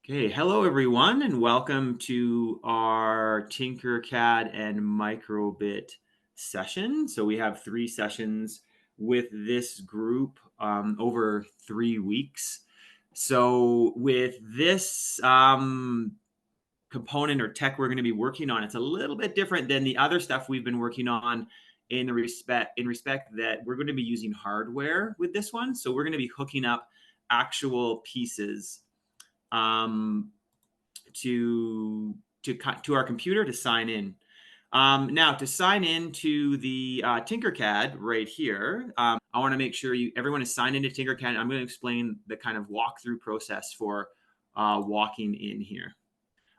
Okay, hello everyone, and welcome to our Tinkercad and Microbit session. So we have 3 sessions with this group over 3 weeks. So with this component or tech we're going to be working on, it's a little bit different than the other stuff we've been working on in respect that we're going to be using hardware with this one. So we're going to be hooking up actual pieces um, to our computer to sign in. Now, to sign in to the Tinkercad right here, I want to make sure everyone is signed into Tinkercad. I'm going to explain the kind of walkthrough process for walking in here.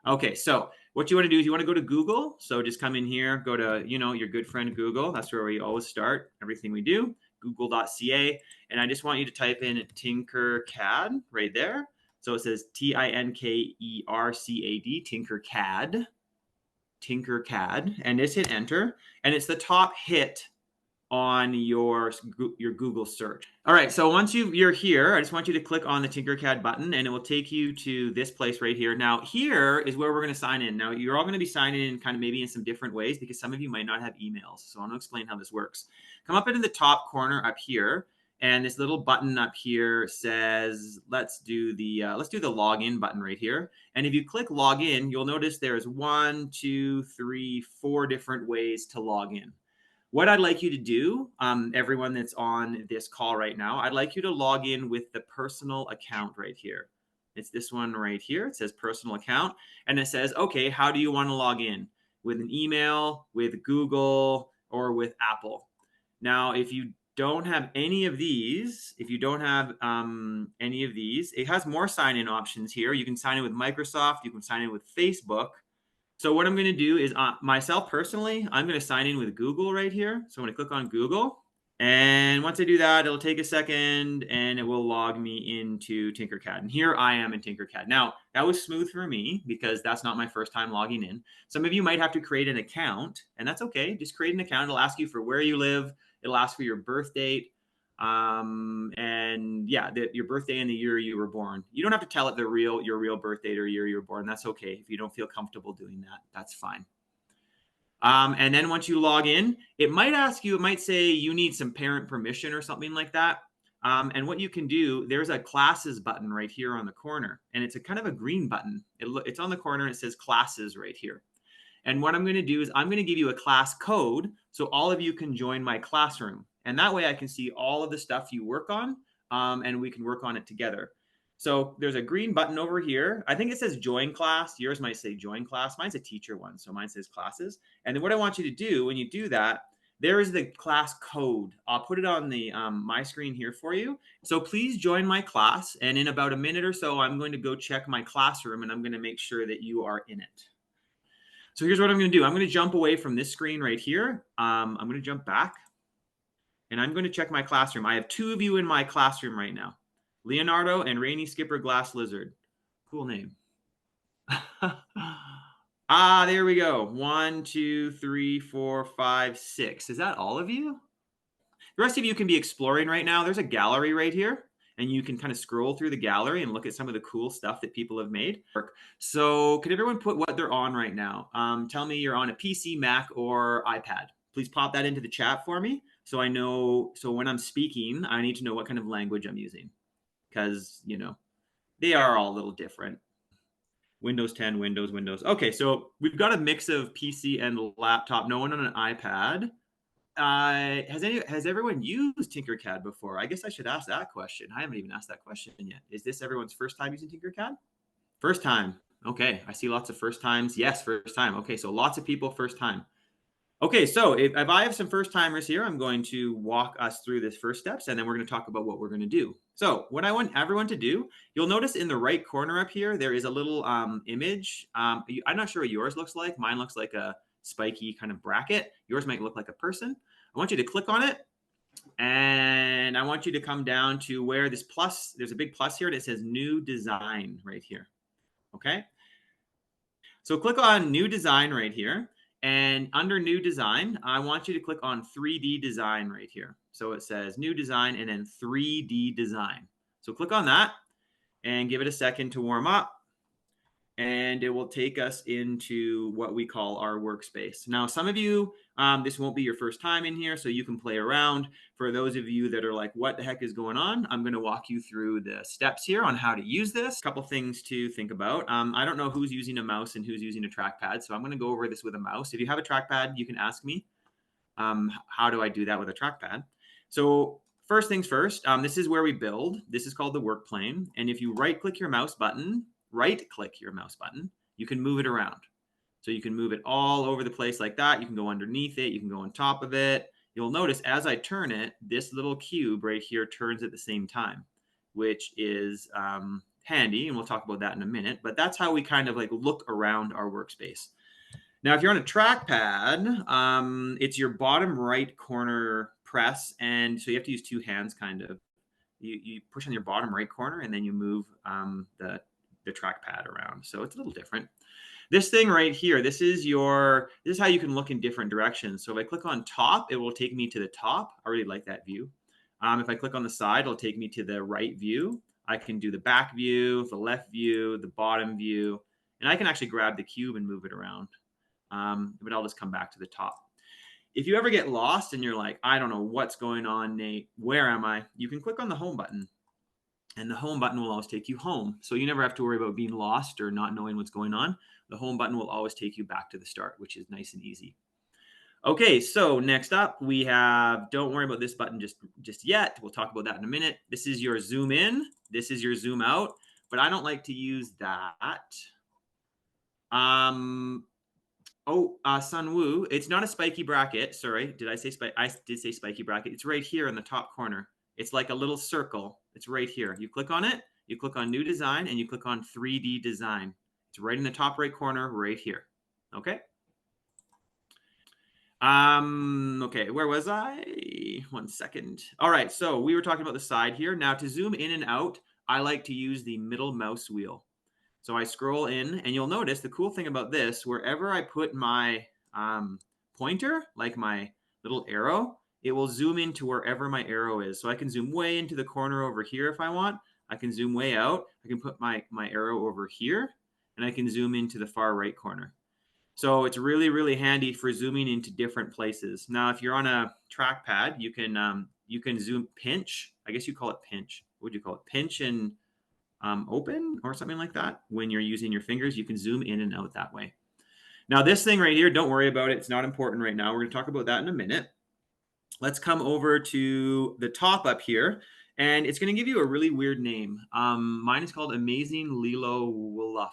Okay, so what you want to do is you want to go to Google. So just come in here, go to, your good friend Google. That's where we always start everything we do, google.ca. And I just want you to type in Tinkercad right there. So it says Tinkercad, Tinkercad, and just hit enter. And it's the top hit on your Google search. All right, so once you're here, I just want you to click on the Tinkercad button and it will take you to this place right here. Now, here is where we're going to sign in. Now, you're all going to be signing in kind of maybe in some different ways because some of you might not have emails. So I'm going to explain how this works. Come up into the top corner up here, and this little button up here says, let's do the login button right here. And if you click login, you'll notice there's 1, 2, 3, 4 different ways to log in. What I'd like you to do, everyone that's on this call right now, I'd like you to log in with the personal account right here. It's this one right here. It says personal account. And it says, okay, how do you want to log in? With an email, with Google, or with Apple. Now, if you don't have any of these, it has more sign-in options here. You can sign in with Microsoft. You can sign in with Facebook. So what I'm going to do is myself personally, I'm going to sign in with Google right here. So I'm going to click on Google. And once I do that, it'll take a second and it will log me into Tinkercad. And here I am in Tinkercad. Now, that was smooth for me because that's not my first time logging in. Some of you might have to create an account, and that's okay. Just create an account. It'll ask you for where you live. It'll ask for your birth date. And yeah, your birthday and the year you were born. You don't have to tell it your real birth date or year you were born. That's okay. If you don't feel comfortable doing that, that's fine. And then once you log in, it might say you need some parent permission or something like that. And what you can do, there's a classes button right here on the corner, and it's a kind of a green button. It's on the corner and it says classes right here. And what I'm going to do is I'm going to give you a class code so all of you can join my classroom. And that way I can see all of the stuff you work on, and we can work on it together. So there's a green button over here. I think it says join class. Yours might say join class. Mine's a teacher one, so mine says classes. And then what I want you to do when you do that, there is the class code. I'll put it on the my screen here for you. So please join my class. And in about a minute or so, I'm going to go check my classroom and I'm going to make sure that you are in it. So here's what I'm going to do. I'm going to jump away from this screen right here. I'm going to jump back and I'm going to check my classroom. I have 2 of you in my classroom right now. Leonardo and Rainy Skipper Glass Lizard. Cool name. There we go. 1, 2, 3, 4, 5, 6. Is that all of you? The rest of you can be exploring right now. There's a gallery right here, and you can kind of scroll through the gallery and look at some of the cool stuff that people have made. So could everyone put what they're on right now? Tell me you're on a PC, Mac, or iPad. Please pop that into the chat for me so I know. So when I'm speaking, I need to know what kind of language I'm using because, they are all a little different. Windows 10, Windows. Okay, so we've got a mix of PC and laptop. No one on an iPad. Has everyone used Tinkercad before? I guess I should ask that question. I haven't even asked that question yet. Is this everyone's first time using Tinkercad? First time. Okay, I see lots of first times. Yes, first time. Okay, so lots of people first time. Okay, so if I have some first timers here, I'm going to walk us through this first steps, and then we're going to talk about what we're going to do. So what I want everyone to do, you'll notice in the right corner up here, there is a little image. I'm not sure what yours looks like. Mine looks like a spiky kind of bracket. Yours might look like a person. I want you to click on it, and I want you to come down to where this plus, there's a big plus here that says new design right here. Okay. So click on new design right here. And under new design, I want you to click on 3D design right here. So it says new design and then 3D design. So click on that and give it a second to warm up. and it will take us into what we call our workspace. Now, some of you, this won't be your first time in here, so you can play around. For those of you that are like, what the heck is going on? I'm going to walk you through the steps here on how to use this. A couple things to think about. I don't know who's using a mouse and who's using a trackpad, so I'm going to go over this with a mouse. If you have a trackpad, you can ask me, how do I do that with a trackpad? So first things first, this is where we build. This is called the work plane. And if you right-click your mouse button, you can move it around. So you can move it all over the place like that. You can go underneath it. You can go on top of it. You'll notice as I turn it, this little cube right here turns at the same time, which is handy. And we'll talk about that in a minute. But that's how we kind of like look around our workspace. Now, if you're on a trackpad, it's your bottom right corner press. And so you have to use two hands kind of. You push on your bottom right corner and then you move the trackpad around. So it's a little different. This thing right here, this is how you can look in different directions. So if I click on top, it will take me to the top. I really like that view. If I click on the side, it'll take me to the right view. I can do the back view, the left view, the bottom view, and I can actually grab the cube and move it around. But I'll just come back to the top. If you ever get lost and you're like, I don't know what's going on, Nate, where am I? You can click on the home button. And the home button will always take you home. So you never have to worry about being lost or not knowing what's going on. The home button will always take you back to the start, which is nice and easy. Okay, so next up we have, don't worry about this button just yet. We'll talk about that in a minute. This is your zoom in. This is your zoom out, but I don't like to use that. Sunwoo, it's not a spiky bracket. Sorry, did I say spiky? I did say spiky bracket. It's right here in the top corner. It's like a little circle. It's right here. You click on it, you click on new design, and you click on 3D design. It's right in the top right corner, right here. Okay. Okay, where was I? 1 second. All right, so we were talking about the side here. Now to zoom in and out, I like to use the middle mouse wheel. So I scroll in, and you'll notice the cool thing about this, wherever I put my pointer, like my little arrow, it will zoom into wherever my arrow is. So I can zoom way into the corner over here if I want. I can zoom way out. I can put my arrow over here, and I can zoom into the far right corner. So it's really, really handy for zooming into different places. Now, if you're on a trackpad, you can zoom pinch. I guess you call it pinch. What would you call it? Pinch and open or something like that. When you're using your fingers, you can zoom in and out that way. Now, this thing right here, don't worry about it. It's not important right now. We're going to talk about that in a minute. Let's come over to the top up here, and it's going to give you a really weird name. Mine is called Amazing Lilo Woof.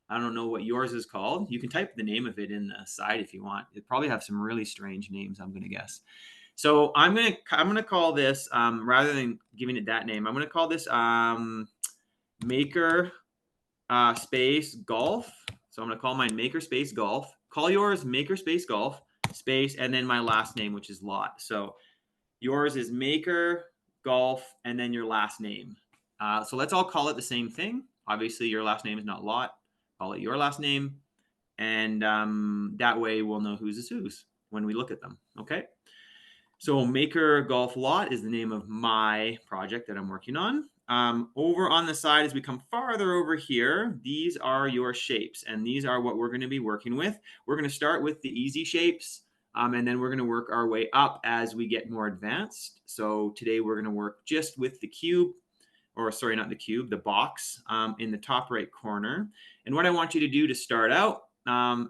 I don't know what yours is called. You can type the name of it in the side if you want. It probably have some really strange names, I'm going to guess. So I'm gonna call this, rather than giving it that name, I'm going to call this Maker space golf. So I'm going to call mine Maker space golf. Call yours Maker space golf space, and then my last name, which is Lott. So yours is Maker golf and then your last name. So let's all call it the same thing. Obviously, your last name is not Lott. Call it your last name, and that way we'll know whose is whose when we look at them. Okay. So Maker Golf Lott is the name of my project that I'm working on. Over on the side, as we come farther over here, these are your shapes, and these are what we're going to be working with. We're going to start with the easy shapes, and then we're going to work our way up as we get more advanced. So today we're going to work just with the cube, or sorry, not the cube, the box in the top right corner. And what I want you to do to start out,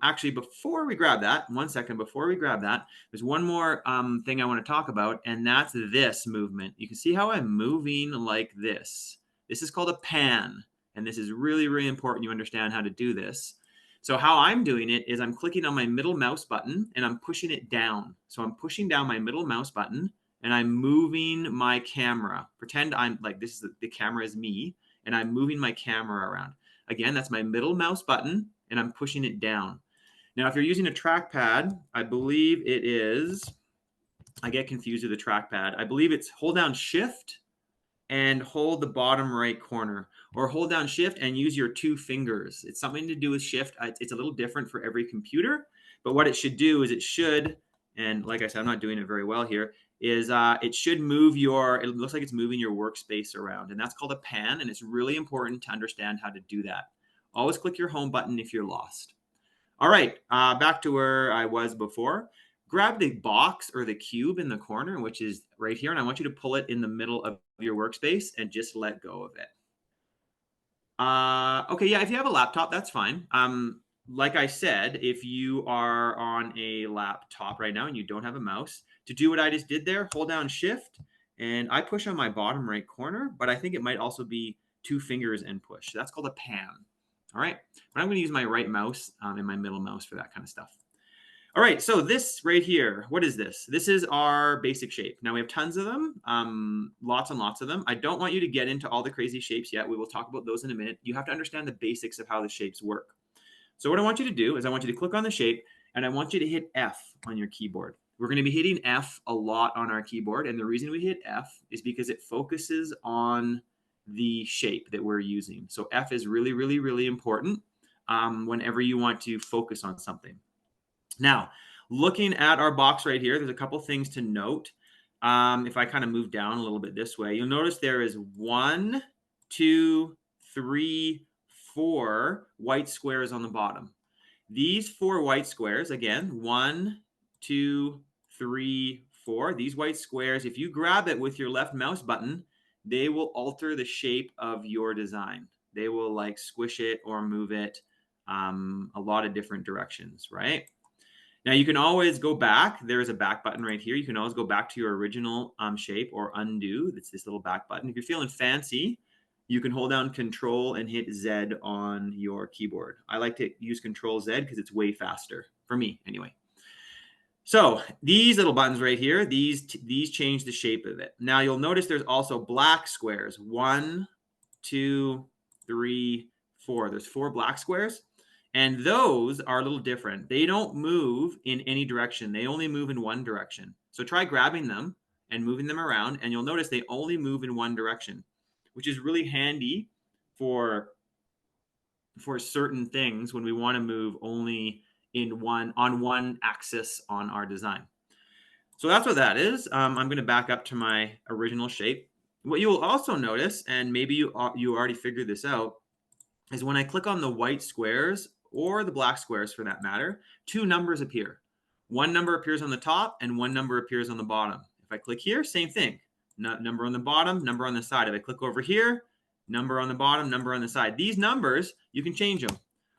actually, before we grab that, 1 second, before we grab that, there's one more thing I want to talk about, and that's this movement. You can see how I'm moving like this. This is called a pan, and this is really, really important you understand how to do this. So how I'm doing it is I'm clicking on my middle mouse button, and I'm pushing it down. So I'm pushing down my middle mouse button, and I'm moving my camera. Pretend I'm like, this is the camera is me, and I'm moving my camera around. Again, that's my middle mouse button, and I'm pushing it down. Now, if you're using a trackpad, I believe it is, I get confused with the trackpad. I believe it's hold down shift and hold the bottom right corner, or hold down shift and use your two fingers. It's something to do with shift. It's a little different for every computer, but what it should do is it should, and like I said, I'm not doing it very well here, is it should move it looks like it's moving your workspace around, and that's called a pan, and it's really important to understand how to do that. Always click your home button if you're lost. All right, back to where I was before. Grab the box or the cube in the corner, which is right here, and I want you to pull it in the middle of your workspace and just let go of it. Okay, yeah, if you have a laptop, that's fine. Like I said, if you are on a laptop right now and you don't have a mouse, to do what I just did there, hold down Shift, and I push on my bottom right corner, but I think it might also be 2 fingers and push. So that's called a pan. All right, but I'm going to use my right mouse and my middle mouse for that kind of stuff. All right, so this right here, what is this? This is our basic shape. Now we have tons of them, lots and lots of them. I don't want you to get into all the crazy shapes yet. We will talk about those in a minute. You have to understand the basics of how the shapes work. So what I want you to do is I want you to click on the shape and I want you to hit F on your keyboard. We're going to be hitting F a lot on our keyboard. And the reason we hit F is because it focuses on the shape that we're using. So F is really, really, really important whenever you want to focus on something. Now, looking at our box right here, there's a couple things to note. If I kind of move down a little bit this way, you'll notice there is 1, 2, 3, 4 white squares on the bottom. These 4 white squares, again, 1, 2, 3, 4, these white squares, if you grab it with your left mouse button, they will alter the shape of your design. They will like squish it or move it a lot of different directions, right? Now you can always go back. There's a back button right here. You can always go back to your original shape or undo. It's this little back button. If you're feeling fancy, you can hold down Control and hit Z on your keyboard. I like to use Control Z because it's way faster for me anyway. So these little buttons right here, these change the shape of it. Now you'll notice there's also black squares. 1, 2, 3, 4. There's 4 black squares. And those are a little different. They don't move in any direction. They only move in one direction. So try grabbing them and moving them around, and you'll notice they only move in one direction, which is really handy for certain things when we want to move only on one axis on our design. So that's what that is. I'm going to back up to my original shape. What you will also notice, and maybe you already figured this out, is when I click on the white squares or the black squares for that matter, 2 numbers appear. One number appears on the top and one number appears on the bottom. If I click here, same thing. Number on the bottom, number on the side. If I click over here, number on the bottom, number on the side. These numbers, you can change them.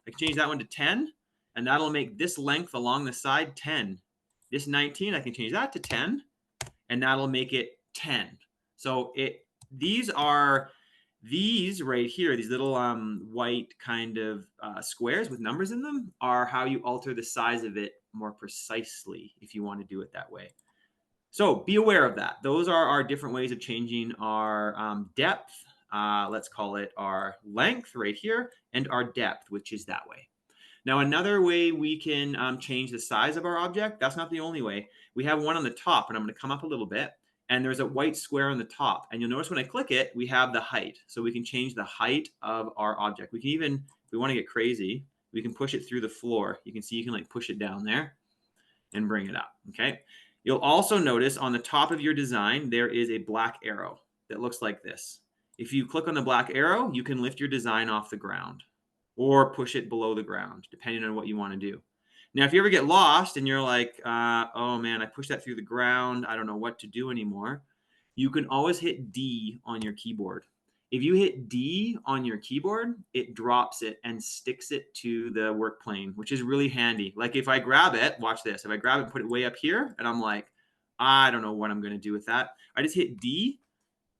I can change that one to 10, and that'll make this length along the side 10. This 19, I can change that to 10, and that'll make it 10. So these right here, these little white kind of squares with numbers in them are how you alter the size of it more precisely if you want to do it that way. So be aware of that. Those are our different ways of changing our depth. Let's call it our length right here, and our depth, which is that way. Now, another way we can change the size of our object, that's not the only way. We have one on the top, and I'm going to come up a little bit. And there's a white square on the top. And you'll notice when I click it, we have the height. So we can change the height of our object. We can even, if we want to get crazy, we can push it through the floor. You can see you can like push it down there and bring it up, okay? You'll also notice on the top of your design, there is a black arrow that looks like this. If you click on the black arrow, you can lift your design off the ground or push it below the ground, depending on what you want to do. Now, if you ever get lost and you're like, oh man, I pushed that through the ground, I don't know what to do anymore, you can always hit D on your keyboard. If you hit D on your keyboard, it drops it and sticks it to the work plane, which is really handy. Like if I grab it, watch this. If I grab it and put it way up here and I'm like, I don't know what I'm going to do with that. I just hit D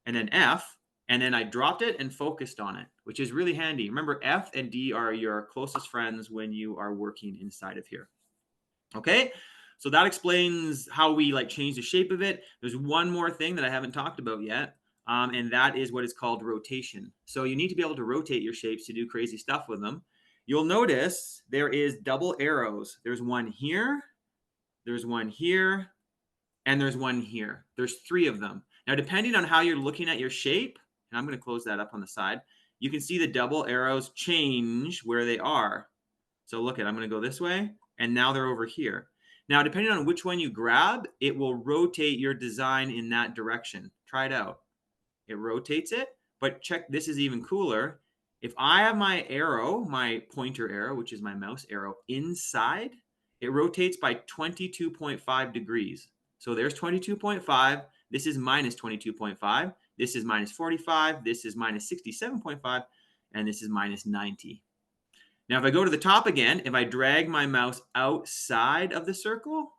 and then F, and then I dropped it and focused on it, which is really handy. Remember, F and D are your closest friends when you are working inside of here. Okay, so that explains how we like change the shape of it. There's one more thing that I haven't talked about yet, and that is what is called rotation. So you need to be able to rotate your shapes to do crazy stuff with them. You'll notice there is double arrows. There's one here, there's one here, and there's one here. There's 3 of them. Now, depending on how you're looking at your shape, and I'm going to close that up on the side, you can see the double arrows change where they are. So look at, I'm going to go this way, and now they're over here. Now, depending on which one you grab, it will rotate your design in that direction. Try it out. It rotates it, but check, this is even cooler. If I have my arrow, my pointer arrow, which is my mouse arrow, inside, it rotates by 22.5 degrees. So there's 22.5. This is minus 22.5. This is minus 45. This is minus 67.5. And this is minus 90. Now, if I go to the top again, if I drag my mouse outside of the circle,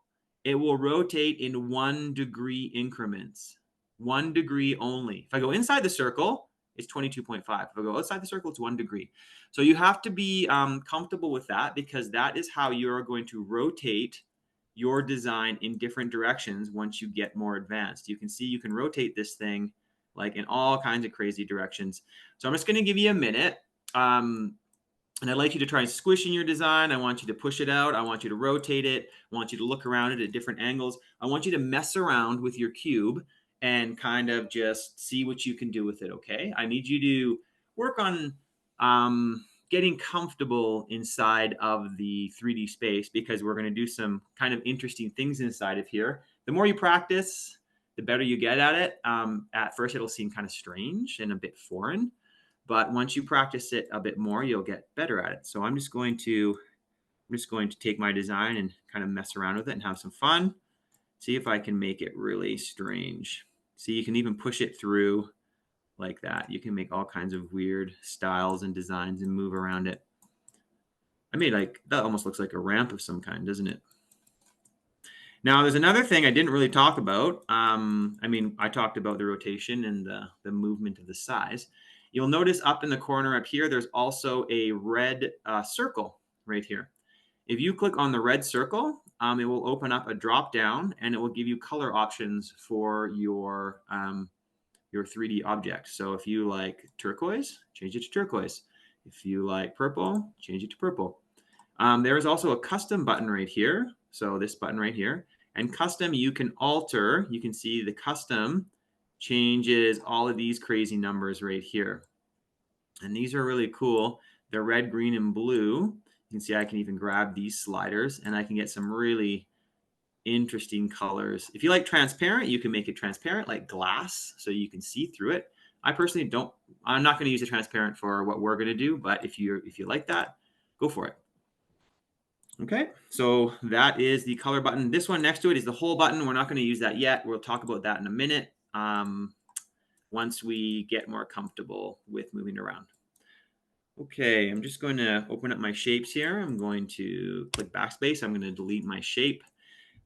it will rotate in 1 degree increments. 1 degree only. If I go inside the circle, it's 22.5. If I go outside the circle, it's 1 degree. So you have to be comfortable with that, because that is how you're going to rotate your design in different directions once you get more advanced. You can see you can rotate this thing like in all kinds of crazy directions. So I'm just going to give you a minute. And I'd like you to try and squish in your design. I want you to push it out. I want you to rotate it. I want you to look around it at different angles. I want you to mess around with your cube and kind of just see what you can do with it, okay? I need you to work on getting comfortable inside of the 3D space, because we're going to do some kind of interesting things inside of here. The more you practice, the better you get at it. At first, it'll seem kind of strange and a bit foreign. But once you practice it a bit more, you'll get better at it. So I'm just going to take my design and kind of mess around with it and have some fun. See if I can make it really strange. See, you can even push it through like that. You can make all kinds of weird styles and designs and move around it. I made like, that almost looks like a ramp of some kind, doesn't it? Now, there's another thing I didn't really talk about. I talked about the rotation and the movement of the size. You'll notice up in the corner up here, there's also a red circle right here. If you click on the red circle, it will open up a drop down and it will give you color options for your 3D object. So if you like turquoise, change it to turquoise. If you like purple, change it to purple. There is also a custom button right here. So this button right here. And custom, you can alter. You can see the custom changes all of these crazy numbers right here. And these are really cool. They're red, green, and blue. You can see I can even grab these sliders and I can get some really interesting colors. If you like transparent, you can make it transparent like glass so you can see through it. I personally don't. I'm not going to use a transparent for what we're going to do, but if you like that, go for it. Okay, so that is the color button. This one next to it is the whole button. We're not going to use that yet. We'll talk about that in a minute once we get more comfortable with moving around. Okay, I'm just going to open up my shapes here. I'm going to click backspace. I'm going to delete my shape.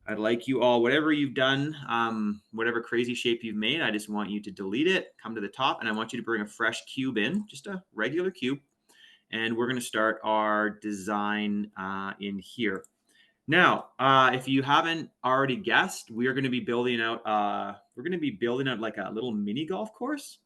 I'd like you all, whatever you've done, whatever crazy shape you've made, I just want you to delete it, come to the top, and I want you to bring a fresh cube in, just a regular cube. And we're going to start our design in here. Now, if you haven't already guessed, we are going to be building out. Like a little mini golf course,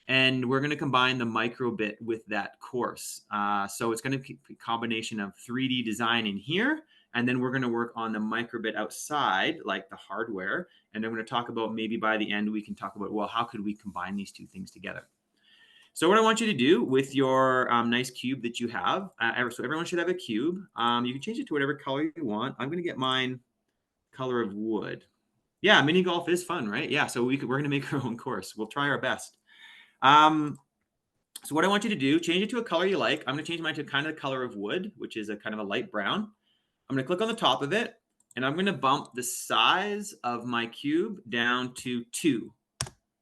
and we're going to combine the microbit with that course. So it's going to be a combination of 3D design in here, and then we're going to work on the microbit outside, like the hardware. And I'm going to talk about, maybe by the end we can talk about, well, how could we combine these two things together? So what I want you to do with your nice cube that you have, so everyone should have a cube. You can change it to whatever color you want. I'm going to get mine color of wood. Yeah, mini golf is fun, right? Yeah, so we're going to make our own course. We'll try our best. So what I want you to do, change it to a color you like. I'm going to change mine to kind of the color of wood, which is a kind of a light brown. I'm going to click on the top of it, and I'm going to bump the size of my cube down to 2.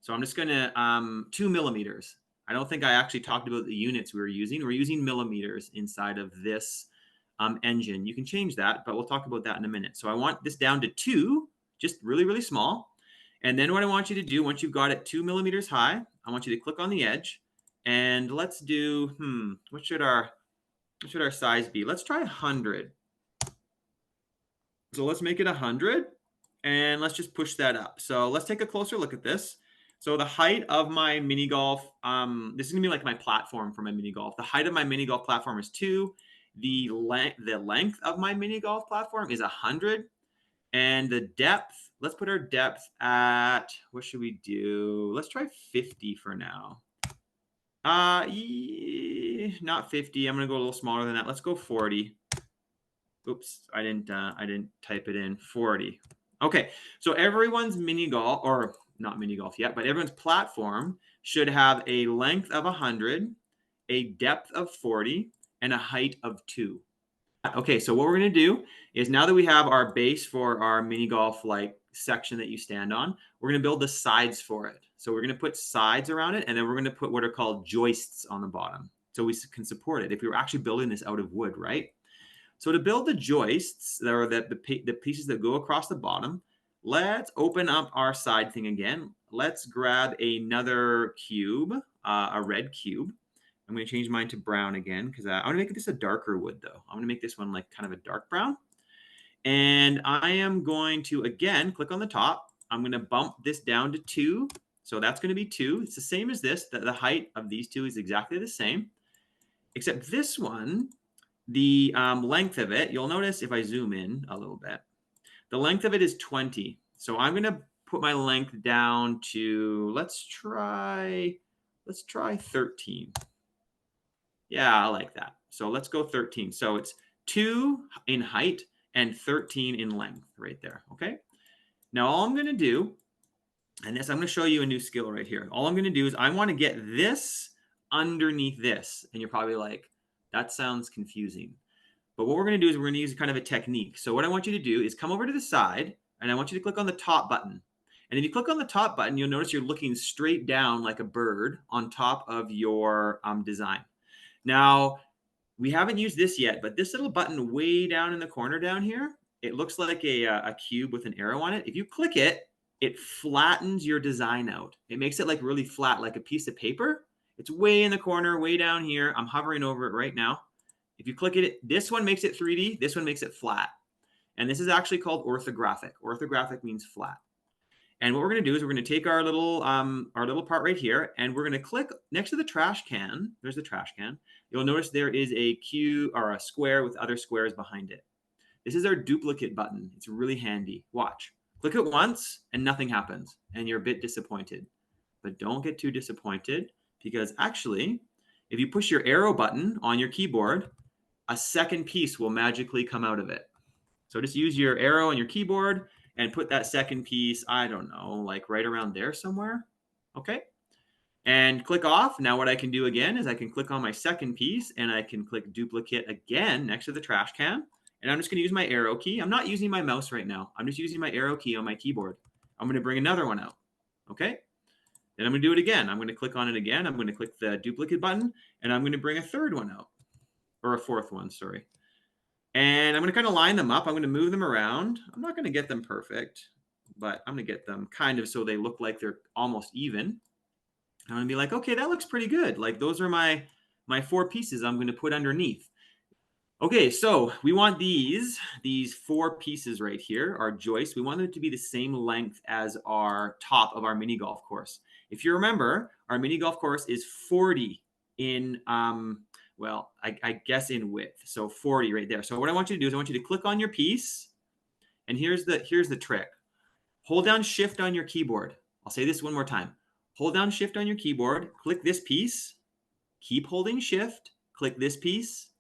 So I'm just going to 2 millimeters. I don't think I actually talked about the units we were using. We're using millimeters inside of this engine. You can change that, but we'll talk about that in a minute. So I want this down to 2, just really, really small. And then what I want you to do, once you've got it 2 millimeters high, I want you to click on the edge. And let's do, what should our size be? Let's try 100. So let's make it 100. And let's just push that up. So let's take a closer look at this. So the height of my mini golf, this is gonna be like my platform for my mini golf. The height of my mini golf platform is 2. The length of my mini golf platform is 100. And the depth, let's put our depth at, what should we do? Let's try 50 for now. Not 50. I'm gonna go a little smaller than that. Let's go 40. Oops, I didn't type it in. 40. Okay, so everyone's mini golf, or not mini golf yet, but everyone's platform should have a length of 100 a depth of 40, and a height of 2. Okay, so what we're going to do is now that we have our base for our mini golf like section that you stand on, we're going to build the sides for it. So we're going to put sides around it, and then we're going to put what are called joists on the bottom so we can support it if we were actually building this out of wood, right? So to build the joists, that are the pieces that go across the bottom, let's open up our side thing again. Let's grab another cube, a red cube. I'm going to change mine to brown again because I want to make this a darker wood though. I'm going to make this one like kind of a dark brown. And I am going to, again, click on the top. I'm going to bump this down to 2. So that's going to be 2. It's the same as this. The height of these two is exactly the same. Except this one, the length of it, you'll notice if I zoom in a little bit, the length of it is 20. So I'm going to put my length down to, let's try 13. Yeah, I like that. So let's go 13. So it's 2 in height and 13 in length right there. Okay. Now all I'm going to do, and this, I'm going to show you a new skill right here. All I'm going to do is I want to get this underneath this. And you're probably like, that sounds confusing. But what we're going to do is we're going to use kind of a technique. So what I want you to do is come over to the side, and I want you to click on the top button. And if you click on the top button, you'll notice you're looking straight down like a bird on top of your design. Now, we haven't used this yet, but this little button way down in the corner down here, it looks like a cube with an arrow on it. If you click it, it flattens your design out. It makes it like really flat, like a piece of paper. It's way in the corner, way down here. I'm hovering over it right now. If you click it, this one makes it 3D. This one makes it flat. And this is actually called orthographic. Orthographic means flat. And what we're going to do is we're going to take our little part right here, and we're going to click next to the trash can. There's the trash can. You'll notice there is a cube or a square with other squares behind it. This is our duplicate button. It's really handy. Watch. Click it once and nothing happens, and you're a bit disappointed. But don't get too disappointed, because actually, if you push your arrow button on your keyboard, a second piece will magically come out of it. So just use your arrow on your keyboard and put that second piece, I don't know, like right around there somewhere. Okay. And click off. Now what I can do again is I can click on my second piece and I can click duplicate again next to the trash can. And I'm just going to use my arrow key. I'm not using my mouse right now. I'm just using my arrow key on my keyboard. I'm going to bring another one out. Okay. Then I'm going to do it again. I'm going to click on it again. I'm going to click the duplicate button and I'm going to bring a third one out, or a fourth one, sorry. And I'm going to kind of line them up. I'm going to move them around. I'm not going to get them perfect, but I'm going to get them kind of so they look like they're almost even. I'm going to be like, okay, that looks pretty good. Like those are my 4 pieces I'm going to put underneath. Okay, so we want these 4 pieces right here, our joists. We want them to be the same length as our top of our mini golf course. If you remember, our mini golf course is 40 in well, I guess in width. So 40 right there. So what I want you to do is I want you to click on your piece. And here's the trick. Hold down Shift on your keyboard. I'll say this one more time. Hold down Shift on your keyboard. Click this piece. Keep holding Shift. Click this piece.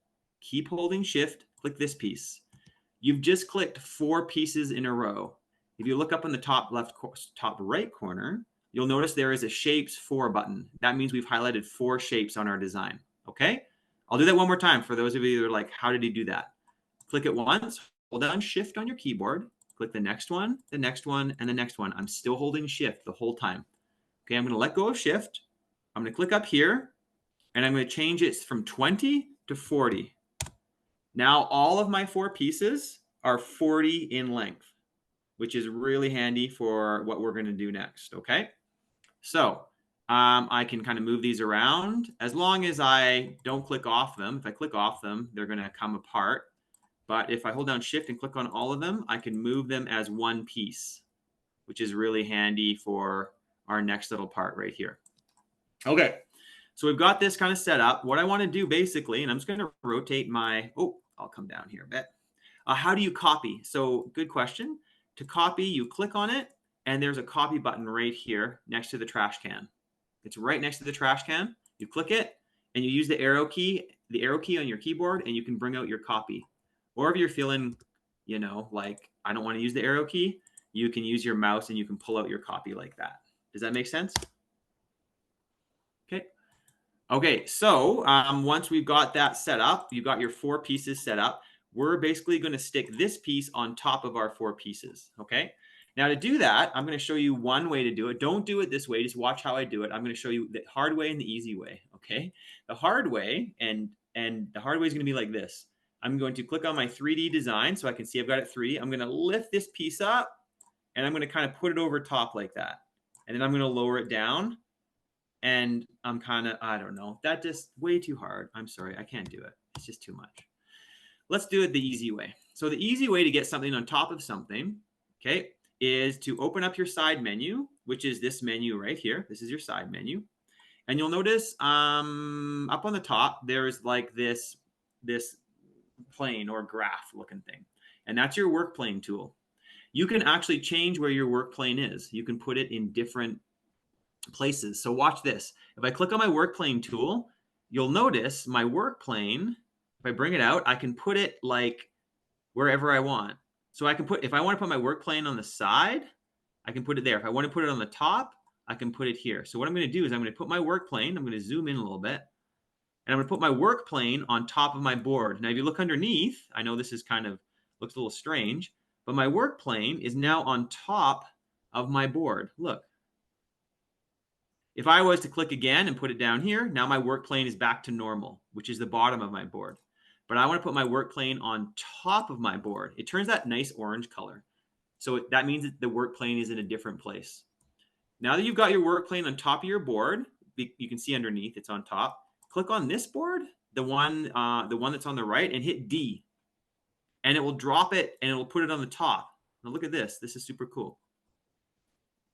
Keep holding Shift. Click this piece. You've just clicked 4 pieces in a row. If you look up in the top right corner, you'll notice there is a Shapes 4 button. That means we've highlighted 4 shapes on our design. Okay? I'll do that one more time for those of you that are like, how did he do that? Click it once, hold down Shift on your keyboard, click the next one, and the next one. I'm still holding Shift the whole time. Okay, I'm going to let go of Shift. I'm going to click up here, and I'm going to change it from 20 to 40. Now all of my 4 pieces are 40 in length, which is really handy for what we're going to do next, okay? So I can kind of move these around as long as I don't click off them. If I click off them, they're going to come apart. But if I hold down Shift and click on all of them, I can move them as one piece, which is really handy for our next little part right here. Okay, so we've got this kind of set up. What I want to do basically, and I'm just going to rotate my, I'll come down here a bit. How do you copy? So good question. To copy, you click on it, and there's a copy button right here next to the trash can. It's right next to the trash can. You click it, and you use the arrow key on your keyboard, and you can bring out your copy. Or if you're feeling, you know, like I don't want to use the arrow key, you can use your mouse and you can pull out your copy like that. Does that make sense? Okay. Okay, so once we've got that set up, you've got your 4 pieces set up, we're basically going to stick this piece on top of our 4 pieces, okay? Now to do that, I'm going to show you one way to do it. Don't do it this way, just watch how I do it. I'm going to show you the hard way and the easy way, okay? The hard way, and the hard way is going to be like this. I'm going to click on my 3D design so I can see I've got it 3D. I'm going to lift this piece up, and I'm going to kind of put it over top like that. And then I'm going to lower it down. And I'm kind of, I don't know, that just way too hard. I'm sorry, I can't do it. It's just too much. Let's do it the easy way. So the easy way to get something on top of something, okay, is to open up your side menu, which is this menu right here. This is your side menu. And you'll notice up on the top, there's like this plane or graph looking thing. And that's your work plane tool. You can actually change where your work plane is. You can put it in different places. So watch this. If I click on my work plane tool, you'll notice my work plane, if I bring it out, I can put it like wherever I want. So I can put, if I want to put my work plane on the side, I can put it there. If I want to put it on the top, I can put it here. So what I'm going to do is I'm going to put my work plane, I'm going to zoom in a little bit, and I'm going to put my work plane on top of my board. Now, if you look underneath, I know this is kind of, looks a little strange, but my work plane is now on top of my board. Look. If I was to click again and put it down here, now my work plane is back to normal, which is the bottom of my board. But I want to put my work plane on top of my board. It turns that nice orange color. So that means that the work plane is in a different place. Now that you've got your work plane on top of your board, you can see underneath it's on top. Click on this board, the one that's on the right, and hit D. And it will drop it and it will put it on the top. Now look at this. This is super cool.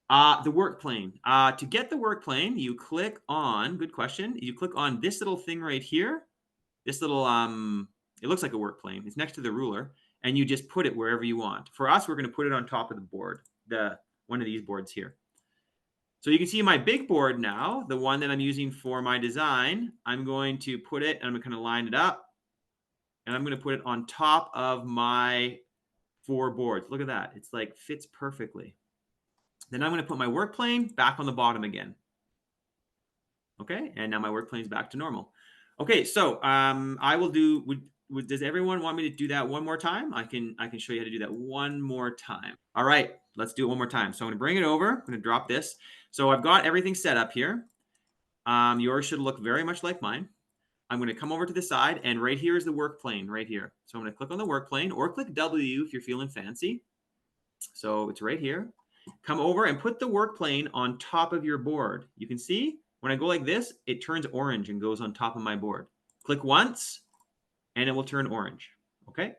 The work plane. To get the work plane, you click on, good question, you click on this little thing right here. This little, it looks like a work plane. It's next to the ruler. And you just put it wherever you want. For us, we're going to put it on top of the board, one of these boards here. So you can see my big board now, the one that I'm using for my design. I'm going to put it, and I'm going to kind of line it up. And I'm going to put it on top of my 4 boards. Look at that. It's like fits perfectly. Then I'm going to put my work plane back on the bottom again. Okay, and now my work plane is back to normal. Okay, so I will do. Does everyone want me to do that one more time? I can show you how to do that one more time. All right, let's do it one more time. So I'm going to bring it over. I'm going to drop this. So I've got everything set up here. Yours should look very much like mine. I'm going to come over to the side, and right here is the work plane right here. So I'm going to click on the work plane, or click W if you're feeling fancy. So it's right here. Come over and put the work plane on top of your board. You can see when I go like this, it turns orange and goes on top of my board. Click once and it will turn orange. Okay.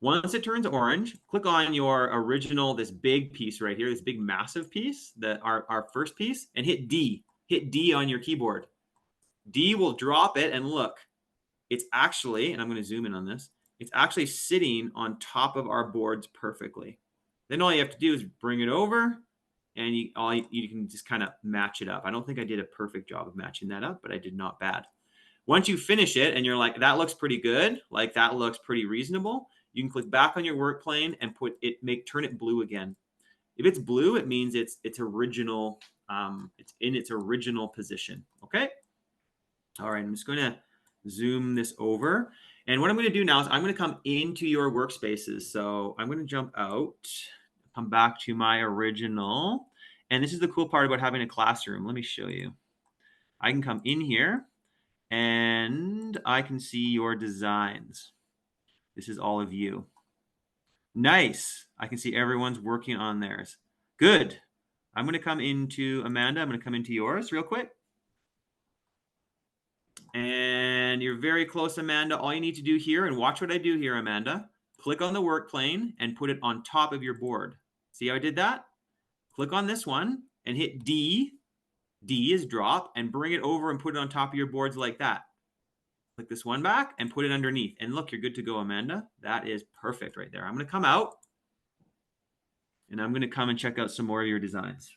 Once it turns orange, click on your original, this big piece right here, this big massive piece, our first piece, and hit D. Hit D on your keyboard. D will drop it, and look, it's actually, and I'm going to zoom in on this, it's actually sitting on top of our boards perfectly. Then all you have to do is bring it over, and you can just kind of match it up. I don't think I did a perfect job of matching that up, but I did not bad. Once you finish it and you're like, that looks pretty good, like that looks pretty reasonable, you can click back on your work plane and turn it blue again. If it's blue, it means it's original, it's in its original position. Okay. All right, I'm just going to zoom this over. And what I'm going to do now is I'm going to come into your workspaces. So I'm going to jump out, come back to my original. And this is the cool part about having a classroom. Let me show you. I can come in here and I can see your designs. This is all of you. Nice. I can see everyone's working on theirs. Good. I'm going to come into Amanda. I'm going to come into yours real quick. And you're very close, Amanda. All you need to do here, and watch what I do here, Amanda. Click on the work plane and put it on top of your board. See how I did that? Click on this one and hit D. D is drop, and bring it over and put it on top of your boards like that. Click this one back and put it underneath. And look, you're good to go, Amanda. That is perfect right there. I'm going to come out, and I'm going to come and check out some more of your designs.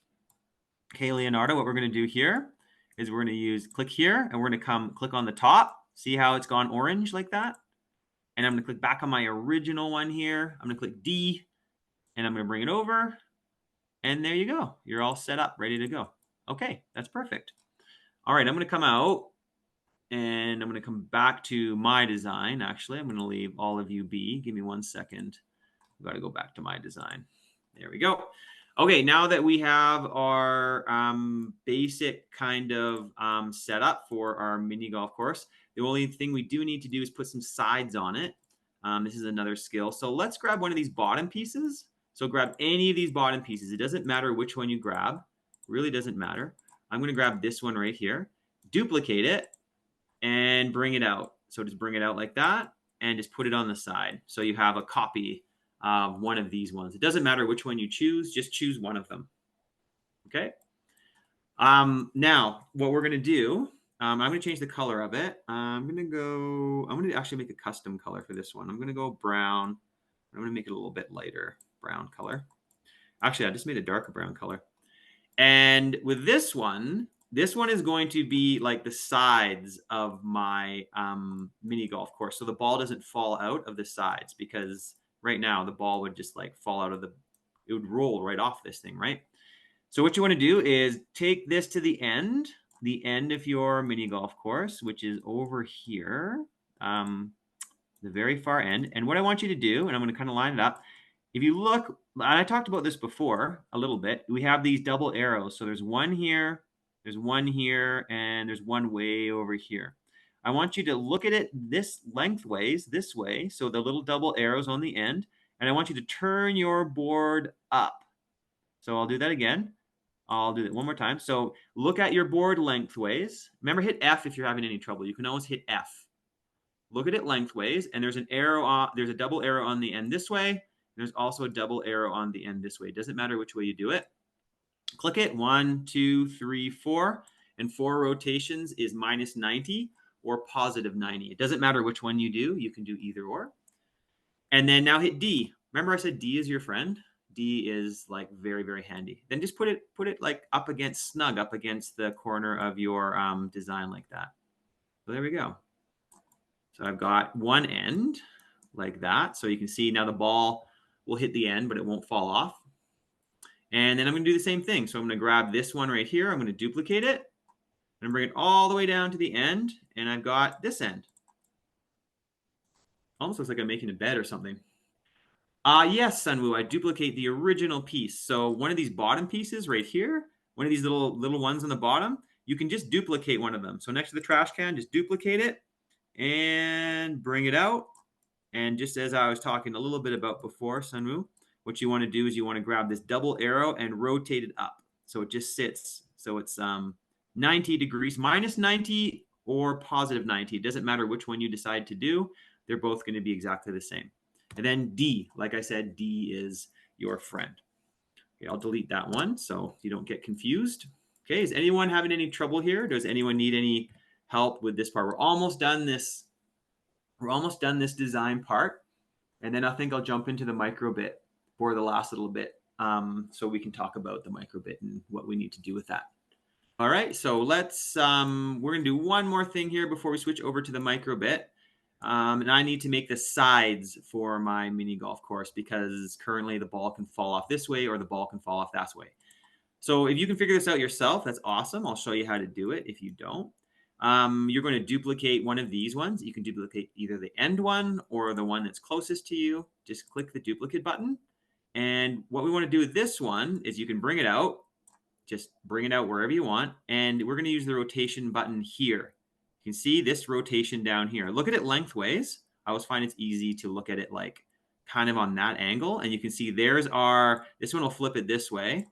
Okay, Leonardo, what we're going to do here is we're going to click here, and we're going to come click on the top. See how it's gone orange like that? And I'm going to click back on my original one here. I'm going to click D, and I'm going to bring it over. And there you go. You're all set up, ready to go. Okay, that's perfect. All right, I'm going to come out. And I'm going to come back to my design. Actually, I'm going to leave all of you be. Give me 1 second. I've got to go back to my design. There we go. Okay, now that we have our basic kind of setup for our mini golf course, the only thing we do need to do is put some sides on it. This is another skill. So let's grab one of these bottom pieces. So grab any of these bottom pieces. It doesn't matter which one you grab. It really doesn't matter. I'm going to grab this one right here, duplicate it, and bring it out. So just bring it out like that and just put it on the side. So you have a copy of one of these ones. It doesn't matter which one you choose, just choose one of them. Okay. Now what we're going to do, I'm going to change the color of it. I'm going to actually make a custom color for this one. I'm going to go brown. I'm going to make it a little bit lighter brown color. Actually, I just made a darker brown color. And with this one is going to be like the sides of my mini golf course. So the ball doesn't fall out of the sides, because right now the ball would just like fall out of it would roll right off this thing, right? So what you want to do is take this to the end of your mini golf course, which is over here, the very far end. And what I want you to do, and I'm going to kind of line it up, if you look, and I talked about this before a little bit, we have these double arrows. So there's one here, and there's one way over here. I want you to look at it this lengthways, this way, so the little double arrows on the end, and I want you to turn your board up. So I'll do that again. I'll do that one more time. So look at your board lengthways. Remember, hit F if you're having any trouble. You can always hit F. Look at it lengthways, and there's an arrow on, there's a double arrow on the end this way. There's also a double arrow on the end this way. It doesn't matter which way you do it. Click it, 1, 2, 3, 4, and 4 rotations is minus 90 or positive 90. It doesn't matter which one you do. You can do either or. And then now hit D. Remember I said D is your friend? D is like very, very handy. Then just put it like up against, snug up against the corner of your design like that. So there we go. So I've got one end like that. So you can see now the ball will hit the end, but it won't fall off. And then I'm going to do the same thing. So I'm going to grab this one right here. I'm going to duplicate it and bring it all the way down to the end. And I've got this end. Almost looks like I'm making a bed or something. Yes, Sunwoo, I duplicate the original piece. So one of these bottom pieces right here, one of these little ones on the bottom, you can just duplicate one of them. So next to the trash can, just duplicate it and bring it out. And just as I was talking a little bit about before, Sunwoo, what you want to do is you want to grab this double arrow and rotate it up. So it just sits. So it's 90 degrees, minus 90 or positive 90. It doesn't matter which one you decide to do. They're both going to be exactly the same. And then D, like I said, D is your friend. Okay, I'll delete that one so you don't get confused. Okay, is anyone having any trouble here? Does anyone need any help with this part? We're almost done this design part. And then I think I'll jump into the microbit for the last little bit, so we can talk about the microbit and what we need to do with that. All right, so let's, we're going to do one more thing here before we switch over to the microbit. And I need to make the sides for my mini golf course because currently the ball can fall off this way or the ball can fall off that way. So if you can figure this out yourself, that's awesome. I'll show you how to do it if you don't. You're going to duplicate one of these ones. You can duplicate either the end one or the one that's closest to you. Just click the duplicate button. And what we want to do with this one is you can bring it out. Just bring it out wherever you want. And we're going to use the rotation button here. You can see this rotation down here. Look at it lengthways. I always find it's easy to look at it like kind of on that angle. And you can see there's our, this one will flip it this way.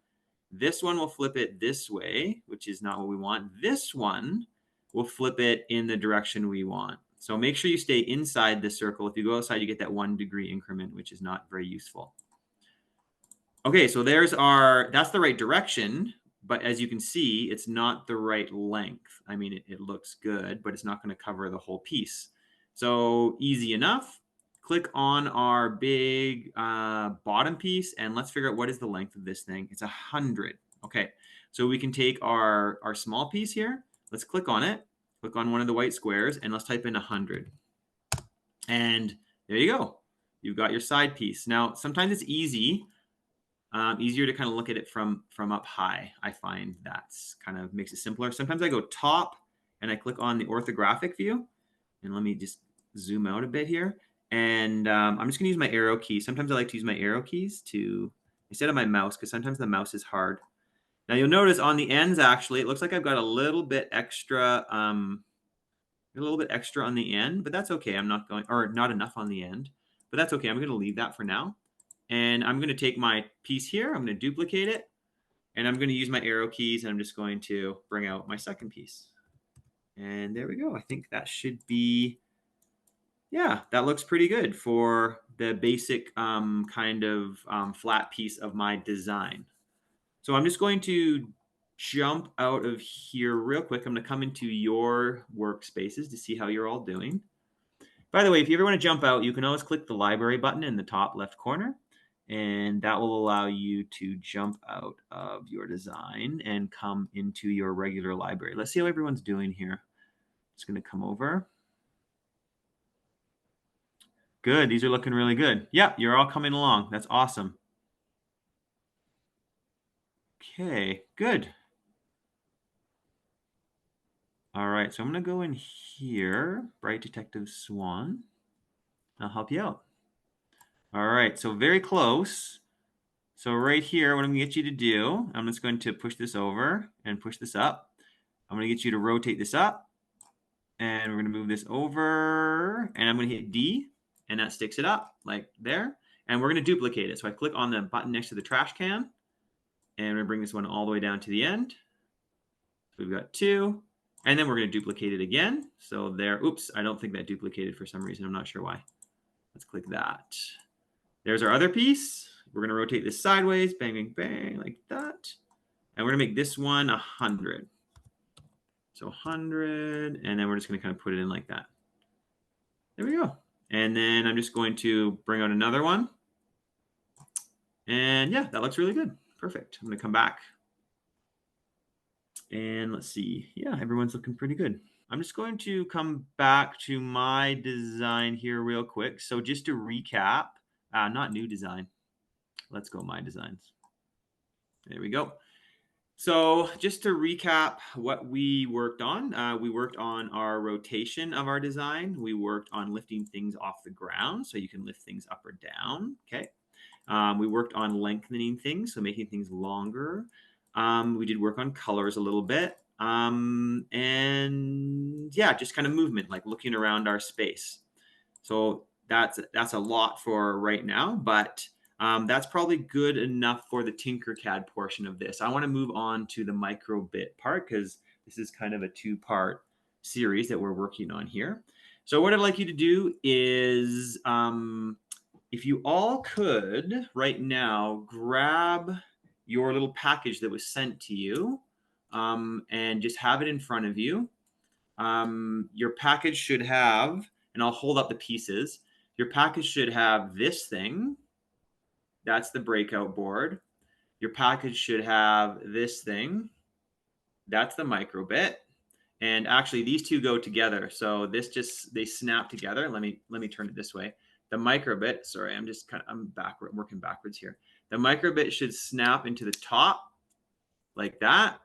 This one will flip it this way, which is not what we want. This one will flip it in the direction we want. So make sure you stay inside the circle. If you go outside, you get that 1 degree increment, which is not very useful. Okay, so there's our, that's the right direction, but as you can see, it's not the right length. I mean, it looks good, but it's not going to cover the whole piece. So easy enough. Click on our big bottom piece and let's figure out what is the length of this thing. It's 100. Okay, so we can take our small piece here. Let's click on it. Click on one of the white squares and let's type in 100. And there you go. You've got your side piece. Now, sometimes it's easier to kind of look at it from up high. I find that's kind of makes it simpler. Sometimes I go top and I click on the orthographic view, and let me just zoom out a bit here. And I'm just going to use my arrow key. Sometimes I like to use my arrow keys instead of my mouse, because sometimes the mouse is hard. Now you'll notice on the ends, actually, it looks like I've got a little bit extra, on the end, but that's okay. I'm not going, or not enough on the end, but that's okay. I'm going to leave that for now. And I'm going to take my piece here. I'm going to duplicate it, and I'm going to use my arrow keys, and I'm just going to bring out my second piece. And there we go. I think that should be, yeah, that looks pretty good for the basic kind of flat piece of my design. So I'm just going to jump out of here real quick. I'm going to come into your workspaces to see how you're all doing. By the way, if you ever want to jump out, you can always click the library button in the top left corner, and that will allow you to jump out of your design and come into your regular library. Let's see how everyone's doing here. Just going to come over. Good. These are looking really good. Yep, you're all coming along. That's awesome. Okay, good. All right, so I'm going to go in here, Bright Detective Swan. I'll help you out. All right, so very close. So right here, what I'm going to get you to do, I'm just going to push this over and push this up. I'm going to get you to rotate this up, and we're going to move this over, and I'm going to hit D, and that sticks it up like there. And we're going to duplicate it. So I click on the button next to the trash can, and we're going to bring this one all the way down to the end. So we've got 2. And then we're going to duplicate it again. So there, oops, I don't think that duplicated for some reason. I'm not sure why. Let's click that. There's our other piece. We're going to rotate this sideways, bang, bang, bang, like that. And we're going to make this one 100. So 100, and then we're just going to kind of put it in like that. There we go. And then I'm just going to bring out another one. And yeah, that looks really good. Perfect. I'm going to come back. And let's see. Yeah, everyone's looking pretty good. I'm just going to come back to my design here real quick. So just to recap, not new design. Let's go my designs. There we go. So just to recap what we worked on our rotation of our design. We worked on lifting things off the ground so you can lift things up or down. Okay. We worked on lengthening things, so making things longer. We did work on colors a little bit. And yeah, just kind of movement, like looking around our space. So that's a lot for right now, but that's probably good enough for the Tinkercad portion of this. I want to move on to the Microbit part because this is kind of a 2-part series that we're working on here. So what I'd like you to do is, if you all could right now grab your little package that was sent to you and just have it in front of you. Your package should have, and I'll hold up the pieces. Your package should have this thing. That's the breakout board. Your package should have this thing. That's the microbit. And actually, these two go together. So this they snap together. Let me turn it this way. The microbit, sorry, I'm working backwards here. The microbit should snap into the top like that.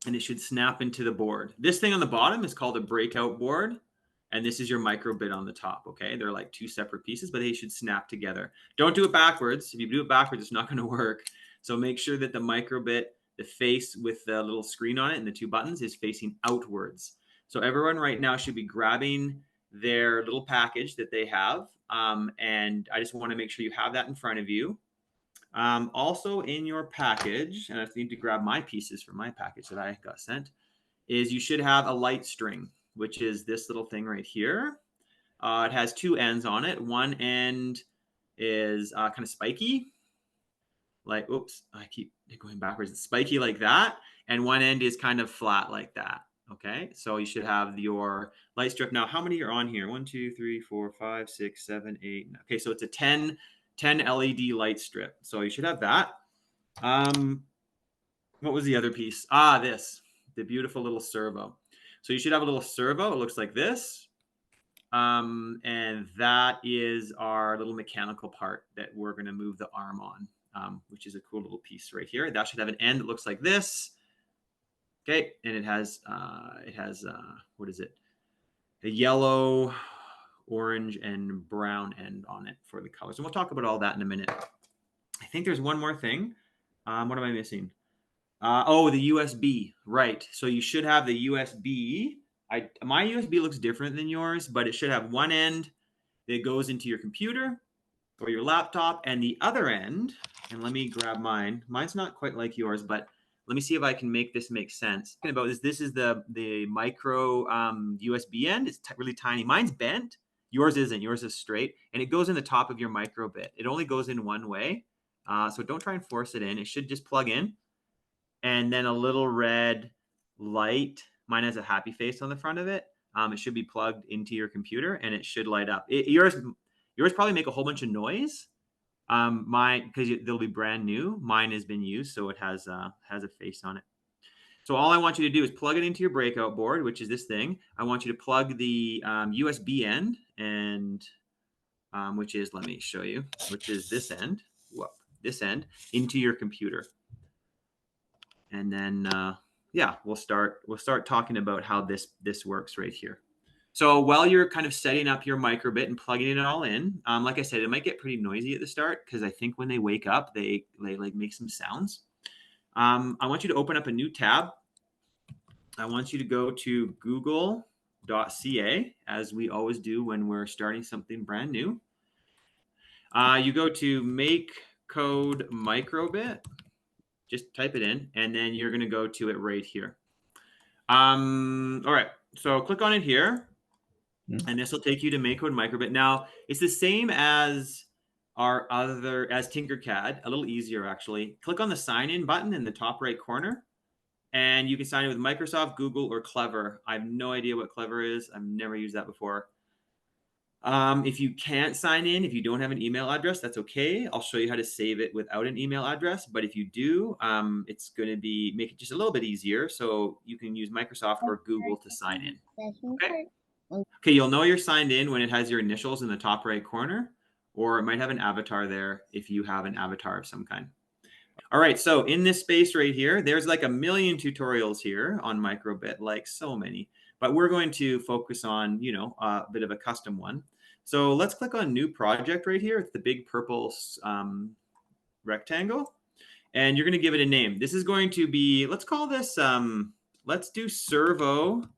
And it should snap into the board. This thing on the bottom is called a breakout board. And this is your microbit on the top, okay? They're like 2 separate pieces, but they should snap together. Don't do it backwards. If you do it backwards, it's not gonna work. So make sure that the microbit, the face with the little screen on it and the 2 buttons is facing outwards. So everyone right now should be grabbing their little package that they have. And I just wanna make sure you have that in front of you. Also in your package, and I need to grab my pieces from my package that I got sent, is you should have a light string, which is this little thing right here. It has 2 ends on it. One end is kind of spiky, like, oops, I keep going backwards. It's spiky like that. And one end is kind of flat like that. Okay, so you should have your light strip. Now, how many are on here? 1, 2, 3, 4, 5, 6, 7, 8. Okay, so it's a 10 LED light strip. So you should have that. What was the other piece? The beautiful little servo. So you should have a little servo. It looks like this. And that is our little mechanical part that we're going to move the arm on, which is a cool little piece right here. That should have an end that looks like this. Okay, and it has what is it? A yellow, orange, and brown end on it for the colors. And we'll talk about all that in a minute. I think there's one more thing. What am I missing? Oh, the USB. Right. So you should have the USB. My USB looks different than yours, but it should have one end that goes into your computer or your laptop, and the other end, and let me grab mine. Mine's not quite like yours, but let me see if I can make this make sense. About this is the micro USB end. It's really tiny. Mine's bent. Yours isn't. Yours is straight, and it goes in the top of your microbit. It only goes in one way, so don't try and force it in. It should just plug in, and then a little red light. Mine has a happy face on the front of it. It should be plugged into your computer, and it should light up. Yours probably make a whole bunch of noise. Mine, because they'll be brand new. Mine has been used, so it has a face on it. So all I want you to do is plug it into your breakout board, which is this thing. I want you to plug the USB end, and which is, let me show you, which is this end. Whoop, this end into your computer, and then yeah, we'll start talking about how this works right here. So while you're kind of setting up your microbit and plugging it all in, like I said, it might get pretty noisy at the start because I think when they wake up, they like make some sounds. I want you to open up a new tab. I want you to go to google.ca, as we always do when we're starting something brand new. You go to make code microbit, just type it in, and then you're going to go to it right here. All right, so click on it here. And this will take you to MakeCode Microbit. Now, it's the same as as Tinkercad, a little easier actually. Click on the sign in button in the top right corner, and you can sign in with Microsoft, Google, or Clever. I have no idea what Clever is. I've never used that before. If you can't sign in, if you don't have an email address, that's okay. I'll show you how to save it without an email address. But if you do, it's going to make it just a little bit easier. So you can use Microsoft or Google to sign in. Okay. Okay, you'll know you're signed in when it has your initials in the top right corner, or it might have an avatar there if you have an avatar of some kind. All right, so in this space right here, there's like a million tutorials here on Microbit, like so many, but we're going to focus on, a bit of a custom one. So let's click on New Project right here. It's the big purple rectangle, and you're going to give it a name. This is going to be, let's call this, let's do servo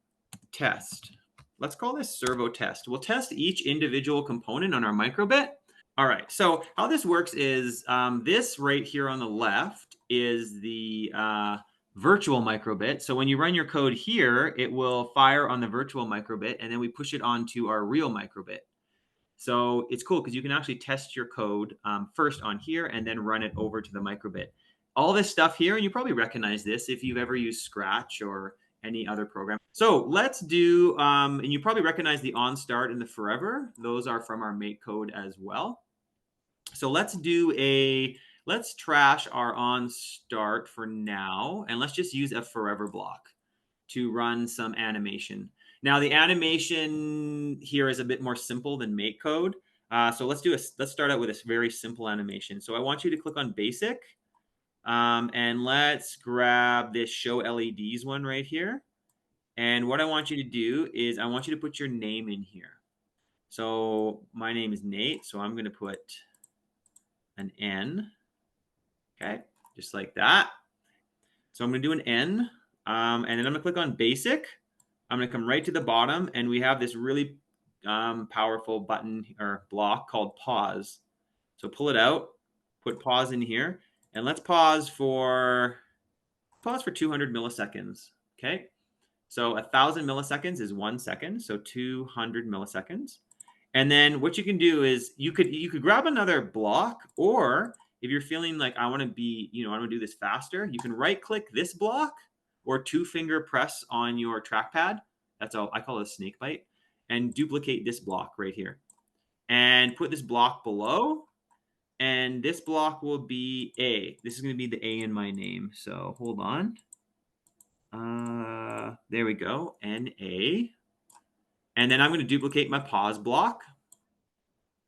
test. Let's call this servo test. We'll test each individual component on our microbit. All right, so how this works is this right here on the left is the virtual microbit. So when you run your code here, it will fire on the virtual microbit, and then we push it onto our real microbit. So it's cool because you can actually test your code first on here and then run it over to the microbit. All this stuff here, and you probably recognize this if you've ever used Scratch or any other program. So let's do, and you probably recognize the on start and the forever. Those are from our make code as well. So let's trash our on start for now, and let's just use a forever block to run some animation. Now the animation here is a bit more simple than make code. So let's start out with a very simple animation. So I want you to click on basic. And let's grab this show LEDs one right here. And what I want you to do is I want you to put your name in here. So my name is Nate, so I'm going to put an N. Okay, just like that. So I'm going to do an N, and then I'm going to click on basic. I'm going to come right to the bottom, and we have this really powerful button or block called pause. So pull it out, put pause in here, and let's pause for 200 milliseconds. Okay, so 1,000 milliseconds is 1 second, so 200 milliseconds. And then what you can do is you could grab another block, or if you're feeling like I want to do this faster, you can right click this block or 2-finger press on your trackpad. That's all I call it a snake bite, and duplicate this block right here and put this block below. And this block will be A. This is going to be the A in my name. So hold on. There we go. NA. And then I'm going to duplicate my pause block.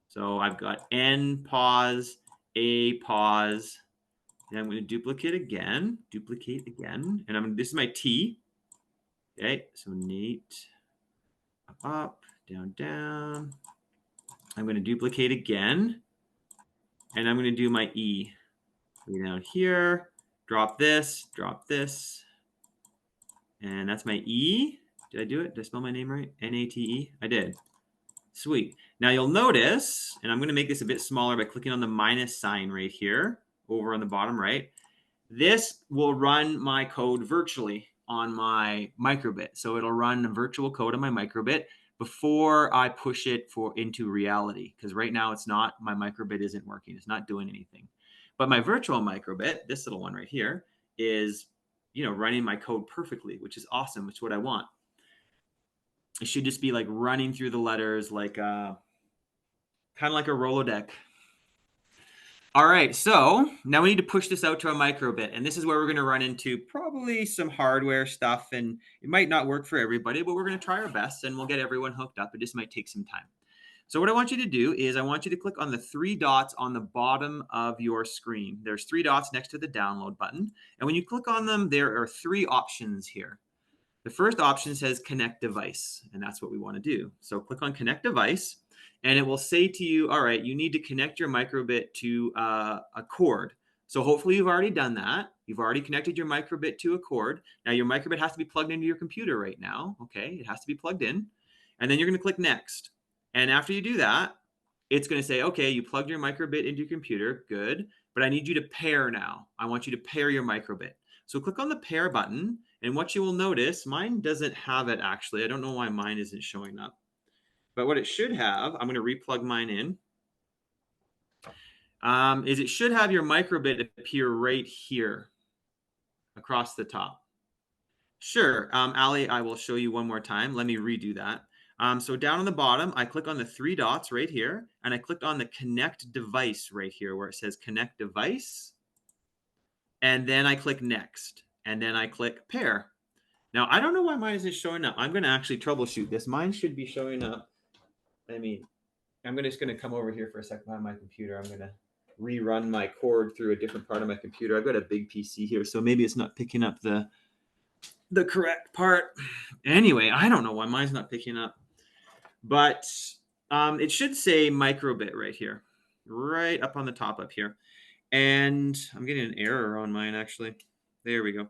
So I've got N pause, A pause, And I'm going to duplicate again, and this is my T. Okay, so Nate, up, down, down. I'm going to duplicate again, and I'm going to do my E. Go down here, drop this, and that's my E. Did I do it? Did I spell my name right? Nate? I did. Sweet. Now you'll notice, and I'm going to make this a bit smaller by clicking on the minus sign right here, over on the bottom right. This will run my code virtually on my microbit. So it'll run a virtual code on my microbit before I push it into reality. Because right now it's not, my microbit isn't working. It's not doing anything. But my virtual microbit, this little one right here, is running my code perfectly, which is awesome. It's what I want. It should just be like running through the letters like kind of like a Rolodeck. All right, so now we need to push this out to a microbit, and this is where we're going to run into probably some hardware stuff, and it might not work for everybody, but we're going to try our best, and we'll get everyone hooked up. It just might take some time. So what I want you to do is I want you to click on the 3 dots on the bottom of your screen. There's 3 dots next to the download button, and when you click on them, there are 3 options here. The first option says connect device, and that's what we want to do. So click on connect device, and it will say to you, all right, you need to connect your microbit to a cord. So hopefully you've already done that. You've already connected your microbit to a cord. Now your microbit has to be plugged into your computer right now. Okay, it has to be plugged in. And then you're going to click next. And after you do that, it's going to say, okay, you plugged your microbit into your computer. Good. But I need you to pair now. I want you to pair your microbit. So click on the pair button. And what you will notice, mine doesn't have it actually. I don't know why mine isn't showing up. But what it should have, I'm going to replug mine in, is it should have your microbit appear right here across the top. Sure, Ali, I will show you one more time. Let me redo that. So down on the bottom, I click on the 3 dots right here, and I clicked on the connect device right here where it says connect device. And then I click next, and then I click pair. Now, I don't know why mine isn't showing up. I'm going to actually troubleshoot this. Mine should be showing up. I mean, I'm just going to come over here for a second on my computer. I'm going to rerun my cord through a different part of my computer. I've got a big PC here, so maybe it's not picking up the correct part. Anyway, I don't know why mine's not picking up. But it should say microbit right here, right up on the top up here. And I'm getting an error on mine, actually. There we go.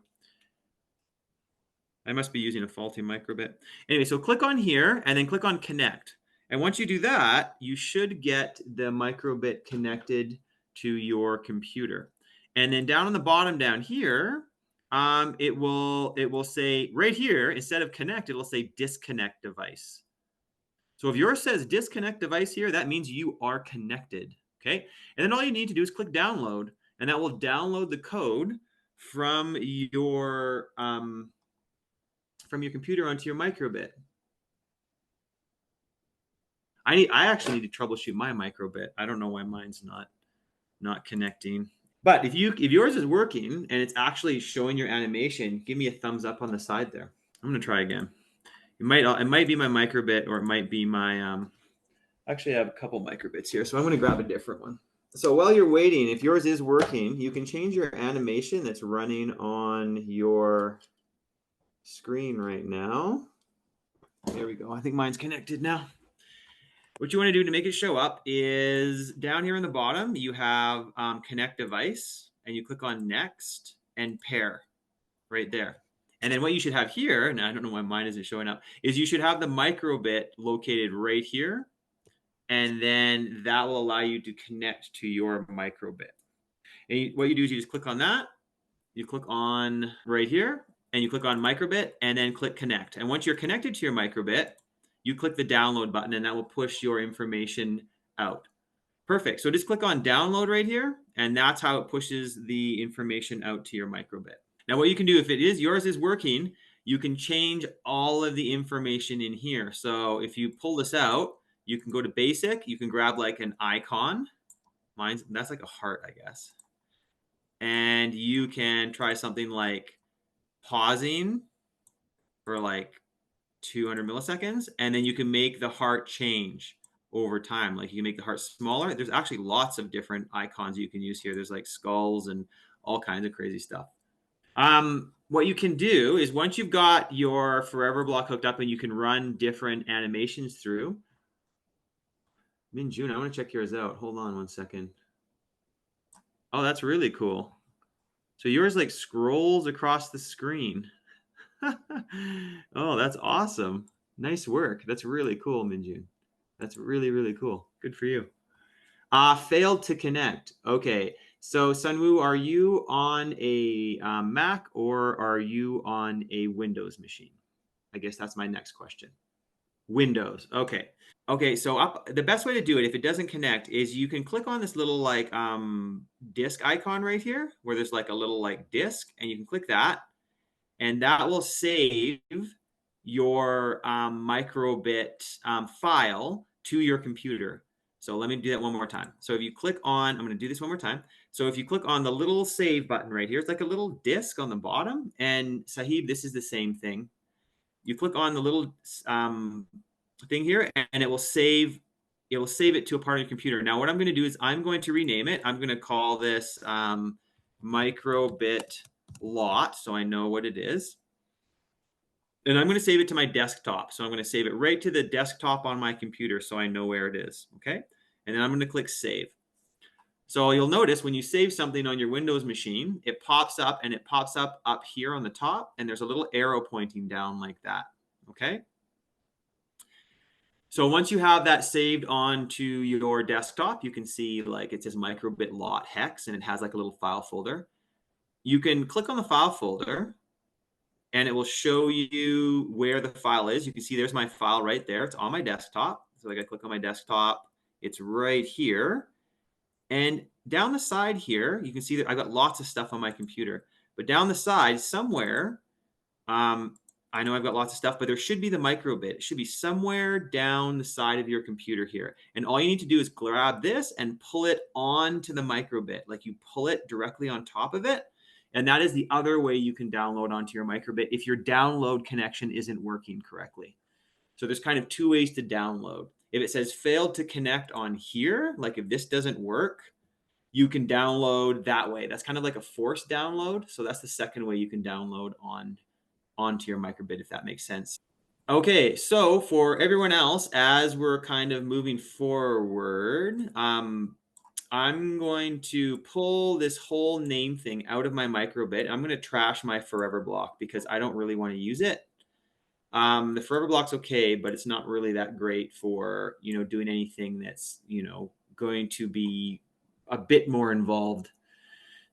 I must be using a faulty microbit. Anyway, so click on here and then click on connect. And once you do that, you should get the microbit connected to your computer. And then down on the bottom down here, it will say right here, instead of connect, it'll say disconnect device. So if yours says disconnect device here, that means you are connected. Okay. And then all you need to do is click download, and that will download the code from your computer onto your microbit. I actually need to troubleshoot my microbit. I don't know why mine's not connecting. But if yours is working and it's actually showing your animation, give me a thumbs up on the side there. I'm gonna try again. It might be my microbit, or it might be my actually I have a couple microbits here, so I'm gonna grab a different one. So while you're waiting, if yours is working, you can change your animation that's running on your screen right now. There we go. I think mine's connected now. What you want to do to make it show up is down here in the bottom, you have connect device, and you click on next and pair right there. And then what you should have here, and I don't know why mine isn't showing up, is you should have the microbit located right here. And then that will allow you to connect to your microbit. And what you do is you just click on that. You click on right here, and you click on microbit, and then click connect. And once you're connected to your microbit, you click the download button, and that will push your information out. Perfect. So just click on download right here, and that's how it pushes the information out to your microbit. Now, what you can do, if yours is working, you can change all of the information in here. So if you pull this out, you can go to basic. You can grab like an icon. That's like a heart, I guess. And you can try something like pausing for like 200 milliseconds, and then you can make the heart change over time. Like you can make the heart smaller. There's actually lots of different icons you can use here. There's like skulls and all kinds of crazy stuff. What you can do is once you've got your forever block hooked up and you can run different animations through. Min June, I want to check yours out. Hold on one second. Oh, that's really cool. So yours like scrolls across the screen. Oh, that's awesome. Nice work. That's really cool, Minjun. That's really, really cool. Good for you. Failed to connect. Okay. So Sunwoo, are you on a Mac or are you on a Windows machine? I guess that's my next question. Windows. Okay. Okay, so the best way to do it if it doesn't connect is you can click on this little like disk icon right here where there's like a little like disk and you can click that and that will save your microbit file to your computer. So let me do that one more time. So if you click on, I'm going to do this one more time. So if you click on the little save button right here, it's like a little disk on the bottom. And Sahib, this is the same thing. You click on the little thing here, and it will save. It will save it to a part of your computer. Now, what I'm going to do is I'm going to rename it. I'm going to call this Microbit Lot, so I know what it is. And I'm going to save it to my desktop. So I'm going to save it right to the desktop on my computer so I know where it is. Okay. And then I'm going to click save. So you'll notice when you save something on your Windows machine, it pops up and it pops up here on the top. And there's a little arrow pointing down like that. Okay. So once you have that saved onto your desktop, you can see like it says microbit lot hex and it has like a little file folder. You can click on the file folder and it will show you where the file is. You can see there's my file right there. It's on my desktop. So I got to click on my desktop. It's right here. And down the side here, you can see that I got lots of stuff on my computer. But down the side somewhere, I know I've got lots of stuff, but there should be the microbit. It should be somewhere down the side of your computer here. And all you need to do is grab this and pull it onto the microbit. Like you pull it directly on top of it. And that is the other way you can download onto your microbit if your download connection isn't working correctly. So there's kind of two ways to download. If it says failed to connect on here, like if this doesn't work, you can download that way. That's kind of like a forced download. So that's the second way you can download onto your microbit, if that makes sense. Okay, so for everyone else, as we're kind of moving forward, I'm going to pull this whole name thing out of my microbit. I'm going to trash my forever block because I don't really want to use it. The forever block's okay, but it's not really that great for, doing anything that's, going to be a bit more involved.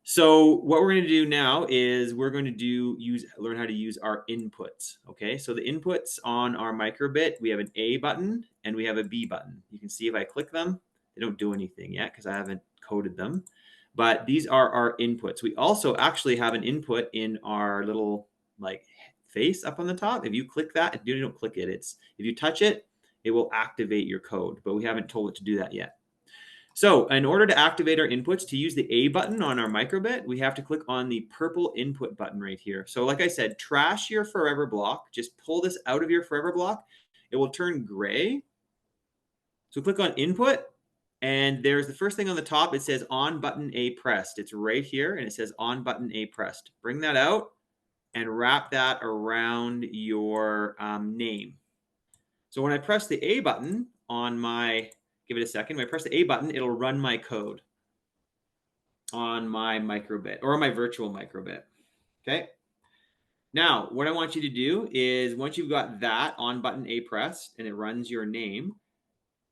So what we're going to do now is we're going to learn how to use our inputs. Okay, so the inputs on our microbit, we have an A button and we have a B button. You can see if I click them, they don't do anything yet because I haven't coded them. But these are our inputs. We also actually have an input in our little like face up on the top. If you click that, don't click it. If you touch it, it will activate your code, but we haven't told it to do that yet. So in order to activate our inputs, to use the A button on our microbit, we have to click on the purple input button right here. So like I said, trash your forever block. Just pull this out of your forever block. It will turn gray. So click on input. And there's the first thing on the top. It says on button A pressed. It's right here. And it says on button A pressed. Bring that out and wrap that around your name. So when I press the A button on my... Give it a second. When I press the A button, it'll run my code on my microbit or on my virtual microbit. Okay. Now, what I want you to do is once you've got that on button A pressed and it runs your name,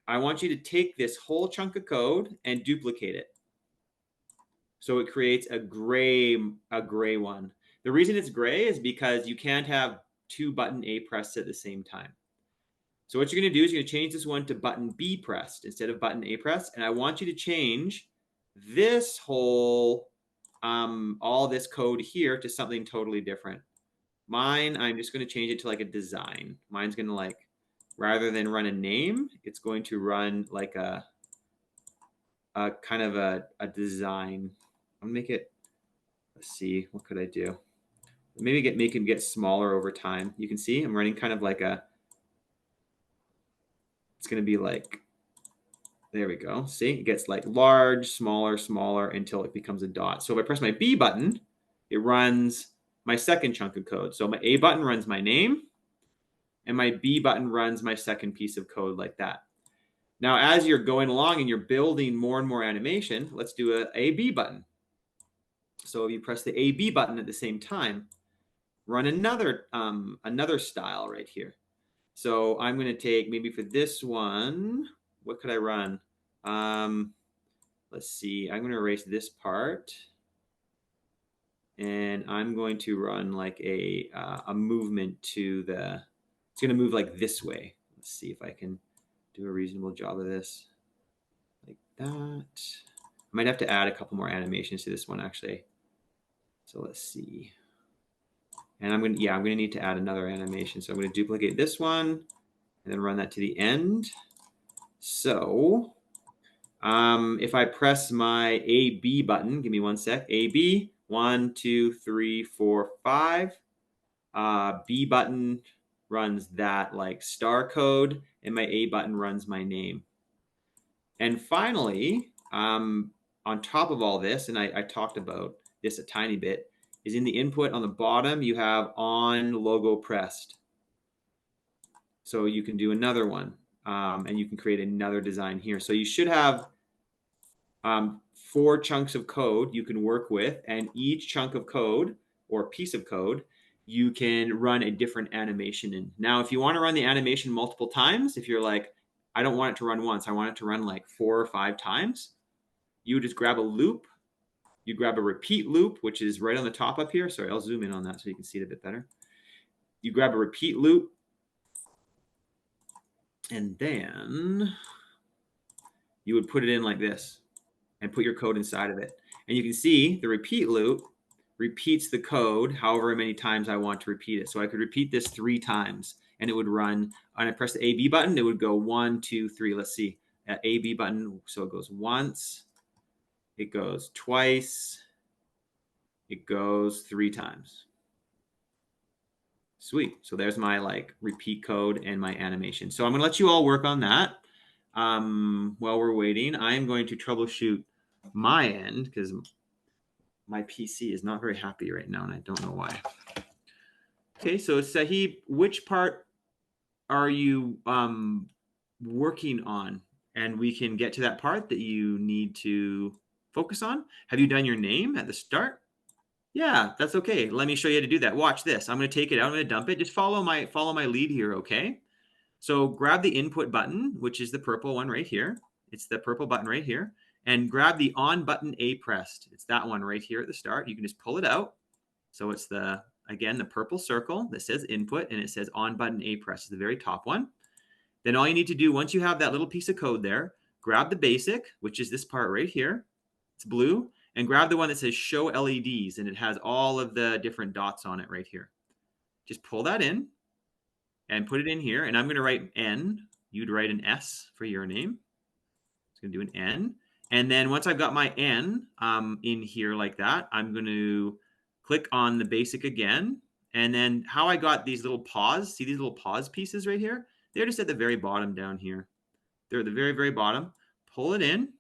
I want you to take this whole chunk of code and duplicate it. So it creates a gray one. The reason it's gray is because you can't have two button A pressed at the same time. So what you're going to do is you're going to change this one to button B pressed instead of button A pressed. And I want you to change this whole, all this code here to something totally different. Mine, I'm just going to change it to like a design. Mine's going to like, rather than run a name, it's going to run like a kind of a design. I'll make it, let's see, what could I do? Maybe make him get smaller over time. You can see I'm running kind of like it's going to be like There we go. See, it gets like large, smaller, smaller until it becomes a dot. So if I press my B button, it runs my second chunk of code. So my A button runs my name, and my B button runs my second piece of code like that. Now, as you're going along and you're building more and more animation, let's do a B button. So if you press the A B button at the same time, run another style right here. So I'm going to take maybe for this one, what could I run? Let's see. I'm going to erase this part, and I'm going to run like a movement to the. It's going to move like this way. Let's see if I can do a reasonable job of this, like that. I might have to add a couple more animations to this one actually. So let's see. And I'm gonna need to add another animation. So I'm gonna duplicate this one and then run that to the end. So if I press my AB button, give me one sec. AB, 1, 2, 3, 4, 5. B button runs that like star code, and my A button runs my name. And finally, on top of all this, and I talked about this a tiny bit, is in the input on the bottom, you have on logo pressed. So you can do another one, and you can create another design here. So you should have 4 chunks of code you can work with, and each chunk of code or piece of code, you can run a different animation in. Now, if you want to run the animation multiple times, if you're like, I don't want it to run once, I want it to run like 4 or 5 times, you just grab a loop. You grab a repeat loop, which is right on the top up here. Sorry, I'll zoom in on that so you can see it a bit better. You grab a repeat loop, and then you would put it in like this and put your code inside of it. And you can see the repeat loop repeats the code however many times I want to repeat it. So I could repeat this 3 times and it would run. When I press the AB button, it would go 1, 2, 3. Let's see. AB button. So it goes once, it goes twice, it goes 3 times. Sweet. So there's my like repeat code and my animation. So I'm going to let you all work on that. While we're waiting, I'm going to troubleshoot my end because my PC is not very happy right now and I don't know why. Okay, so Sahib, which part are you working on? And we can get to that part that you need to focus on. Have you done your name at the start? Yeah, that's okay. Let me show you how to do that. Watch this. I'm going to take it out. I'm going to dump it. Just follow my lead here, okay? So grab the input button, which is the purple one right here. It's the purple button right here. And grab the on button A pressed. It's that one right here at the start. You can just pull it out. So it's again, the purple circle that says input, and it says on button A pressed. It's the very top one. Then all you need to do, once you have that little piece of code there, grab the basic, which is this part right here. It's blue. And grab the one that says show LEDs, and it has all of the different dots on it right here. Just pull that in and put it in here. And I'm going to write N. You'd write an S for your name. It's going to do an N. And then once I've got my N in here like that, I'm going to click on the basic again. And then how I got these little paws, see these little pause pieces right here? They're just at the very bottom down here. They're at the very, very bottom. Pull it in.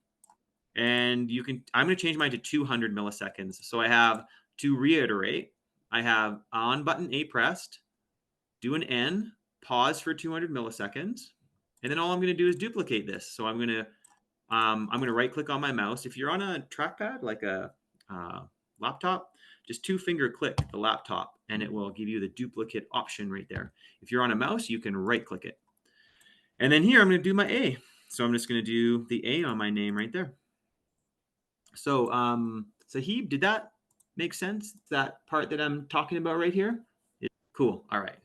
And I'm going to change mine to 200 milliseconds. So I have, to reiterate, I have on button A pressed, do an N, pause for 200 milliseconds. And then all I'm going to do is duplicate this. So I'm going to right click on my mouse. If you're on a trackpad, like a laptop, just 2-finger click the laptop and it will give you the duplicate option right there. If you're on a mouse, you can right click it. And then here I'm going to do my A. So I'm just going to do the A on my name right there. So, Sahib, did that make sense? That part that I'm talking about right here? Cool. All right.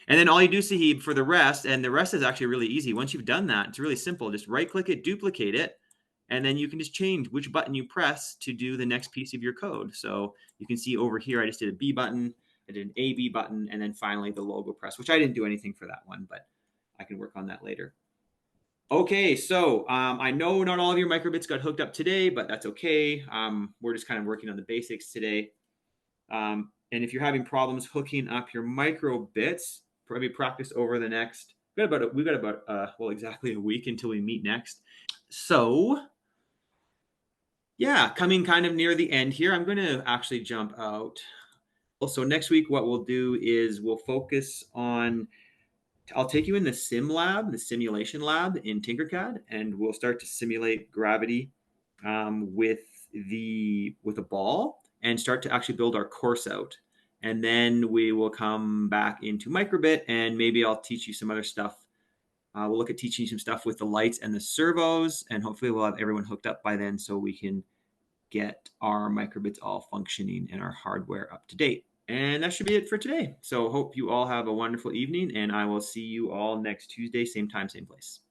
And then all you do, Sahib, for the rest, and the rest is actually really easy. Once you've done that, it's really simple. Just right-click it, duplicate it, and then you can just change which button you press to do the next piece of your code. So you can see over here, I just did a B button, I did an AB button, and then finally the logo press, which I didn't do anything for that one, but I can work on that later. Okay, so I know not all of your microbits got hooked up today, but that's okay. We're just kind of working on the basics today. And if you're having problems hooking up your microbits, probably practice over the next, we got about exactly a week until we meet next. So yeah, coming kind of near the end here, I'm going to actually jump out. So next week, what we'll do is we'll focus on, I'll take you in the sim lab, the simulation lab in Tinkercad, and we'll start to simulate gravity with a ball and start to actually build our course out. And then we will come back into Microbit, and maybe I'll teach you some other stuff. We'll look at teaching you some stuff with the lights and the servos, and hopefully we'll have everyone hooked up by then so we can get our microbits all functioning and our hardware up to date. And that should be it for today. So hope you all have a wonderful evening, and I will see you all next Tuesday, same time, same place.